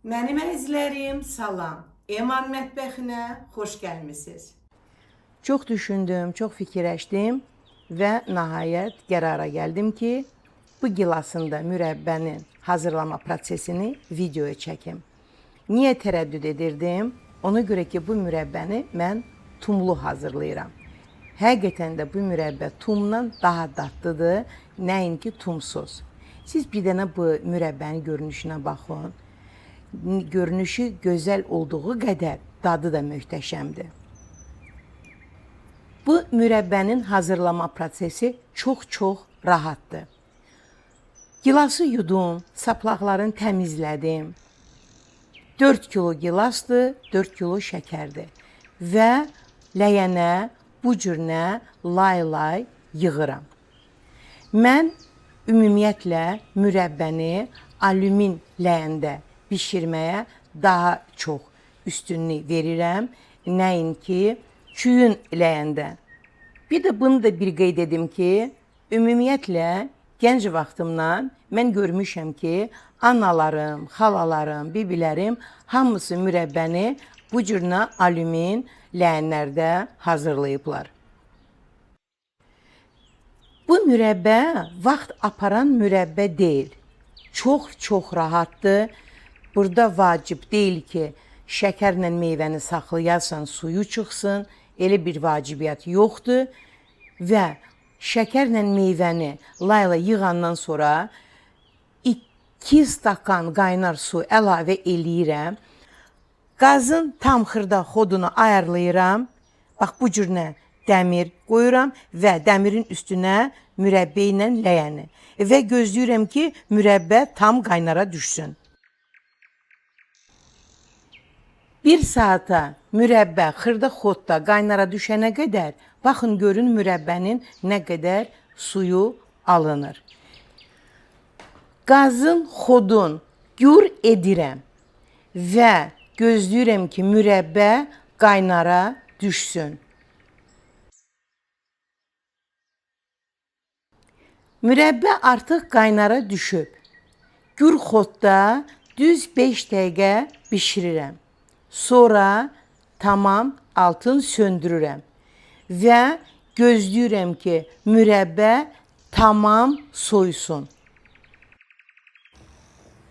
Mənim əzizlərim, salam. Eman mətbəxinə xoş gəlmisiniz. Çox düşündüm, çox fikirləşdim və nəhayət qərara gəldim ki, bu gilasında mürəbbənin hazırlama prosesini videoya çəkim. Niyə tərəddüd edirdim? Ona görə ki, bu mürəbbəni mən tumlu hazırlayıram. Həqiqətən də bu mürəbbə tumdan daha dadlıdır, nəinki tumsuz. Siz bir dənə bu mürəbbənin görünüşünə baxın. Görünüşü gözəl olduğu qədər dadı da möhtəşəmdir. Bu mürəbbənin hazırlama prosesi çox rahatdır. Gilası yudum, saplaqlarını təmizlədim. 4 kilo gilasdır, 4 kilo şəkərdir. Və ləyənə, bu cürnə lay yığıram. Mən ümumiyyətlə mürəbbəni alümin ləyəndə bişirməyə daha çox üstünlük verirəm, nəinki çüyün ləyəndə. Bir də bunu da bir qeyd edim ki, ümumiyyətlə gənc vaxtımdan mən görmüşəm ki, analarım, xalalarım, bibilərim hamısı mürəbbəni bu cürnə alümin ləyənlərdə hazırlayıblar. Bu mürəbbə vaxt aparan mürəbbə deyil. Çox rahatdır. Burada vacib deyil ki, şəkərlə meyvəni saxlayasan, suyu çıxsın. Elə bir vacibiyyət yoxdur. Və şəkərlə meyvəni layla yığandan sonra 2 stakan qaynar su əlavə eləyirəm. Qazın tam xırda xodunu ayarlayıram. Bax, bu cürnə dəmir qoyuram və dəmirin üstünə mürəbbə ilə ləyəni. Və gözləyirəm ki, mürəbbə tam qaynara düşsün. 1 saata mürəbbə xırda xodda qaynara düşənə qədər, baxın görün mürəbbənin nə qədər suyu alınır. Qazın xodun gür edirəm və gözləyirəm ki, mürəbbə qaynara düşsün. Mürəbbə artıq qaynara düşüb. Gür xodda düz 5 dəqiqə bişirirəm. Sonra tamam altın söndürürəm və gözləyirəm ki, mürəbbə tamam soysun.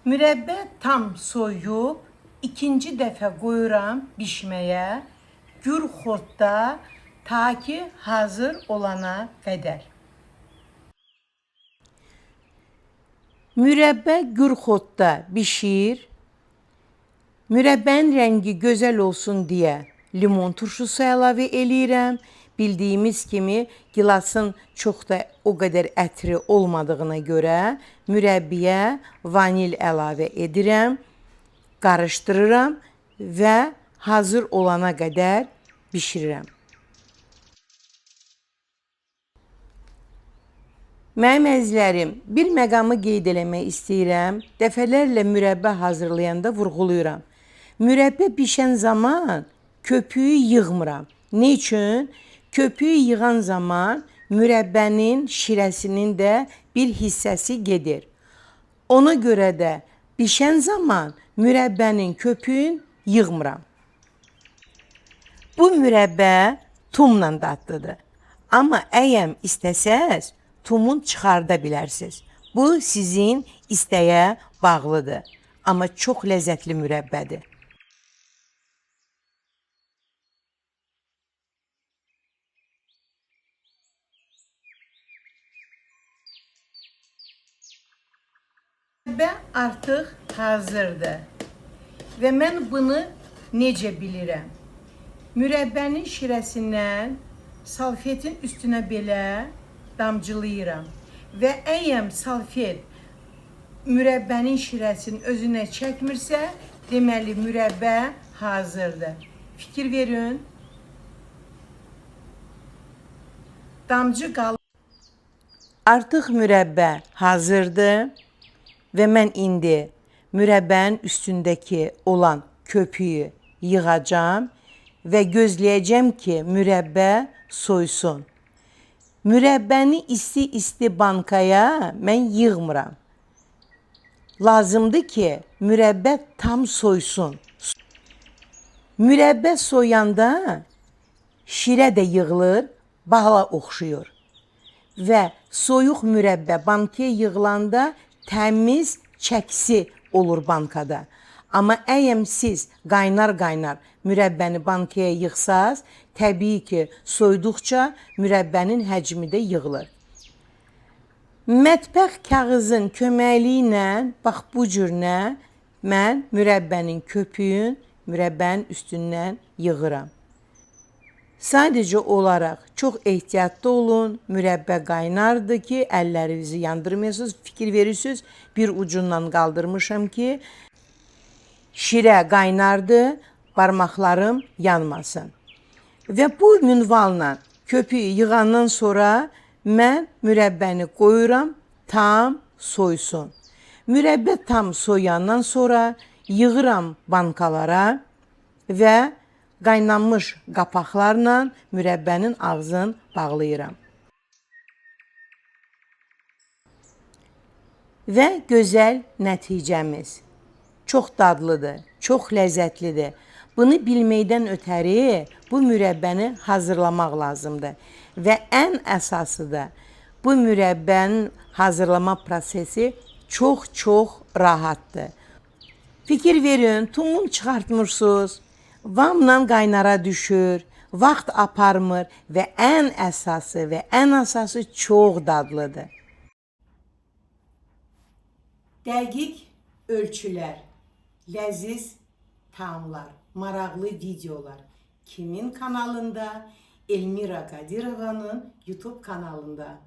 Mürəbbə tam soyub, ikinci dəfə qoyuram bişməyə, gür xodda ta ki hazır olana qədər. Mürəbbə gür xodda bişir. Mürəbbənin rəngi gözəl olsun deyə limon turşusu əlavə eləyirəm. Bildiyimiz kimi gilasın çox da o qədər ətri olmadığına görə mürəbbiyə vanil əlavə edirəm, qarışdırıram və hazır olana qədər bişirirəm. Mənim əzizlərim, bir məqamı qeyd eləmək istəyirəm. Dəfələrlə mürəbbə hazırlayanda vurğuluyuram. Mürəbbə bişən zaman köpüyü yığmıram. Ne üçün? Köpüyü yığan zaman mürəbbənin şirəsinin də bir hissəsi gedir. Ona görə də bişən zaman mürəbbənin köpüyün yığmıram. Bu mürəbbə tumla dadlıdır. Amma əgər istəsəz, tumun çıxarda bilərsiniz. Bu sizin istəyə bağlıdır. Amma çox ləzzətli mürəbbədir. Mürəbbə artıq hazırdır. Və mən bunu necə bilirəm? Mürəbbənin şirəsindən salfetin üstünə belə damcılayıram. Və əgər salfet mürəbbənin şirəsinin özünə çəkmirsə, deməli mürəbbə hazırdır. Fikir verin. Damcı qalır. Artıq mürəbbə hazırdır. Və mən indi mürəbbənin üstündəki olan köpüyü yığacağım və gözləyəcəm ki, mürəbbə soysun. Mürəbbəni isti bankaya mən yığmıram. lazımdır ki mürəbbə tam soysun. Mürəbbə soyanda şirə də yığılır, bala oxşuyur. Və soyuq mürəbbə bankaya yığılanda təmiz çəksi olur bankada. Amma əgər siz qaynar mürəbbəni bankaya yığsaz, təbii ki, soyduqca mürəbbənin həcmi də yığılır. Mətbəx kağızın köməkliyi ilə bax bu cürnə mən mürəbbənin köpüyün mürəbbənin üstündən yığıram. Sadəcə olaraq çox ehtiyatlı olun. Mürəbbə qaynardır ki, əllərinizi yandırmayasınız. Fikir verirsiniz, bir ucundan qaldırmışam ki, şirə qaynardır, barmaqlarım yanmasın. Və bu minvalla köpüyü yığandan sonra mən mürəbbəni qoyuram, tam soysun. Mürəbbə tam soyandan sonra yığıram bankalara və qaynanmış qapaqlarla mürəbbənin ağzını bağlayıram. Və gözəl nəticəmiz. Çox dadlıdır, çox ləzzətlidir. Bunu bilməkdən ötəri bu mürəbbəni hazırlamaq lazımdır. Və ən əsası da bu mürəbbənin hazırlama prosesi çox rahatdır. Fikir verin, tumunu çıxartmırsınız, vamla qaynara düşür, vaxt aparmır və ən əsası çox dadlıdır. Dəqiq ölçülər, ləziz taamlar, maraqlı videolar kimin kanalında? Elmira Qadirovanın YouTube kanalında.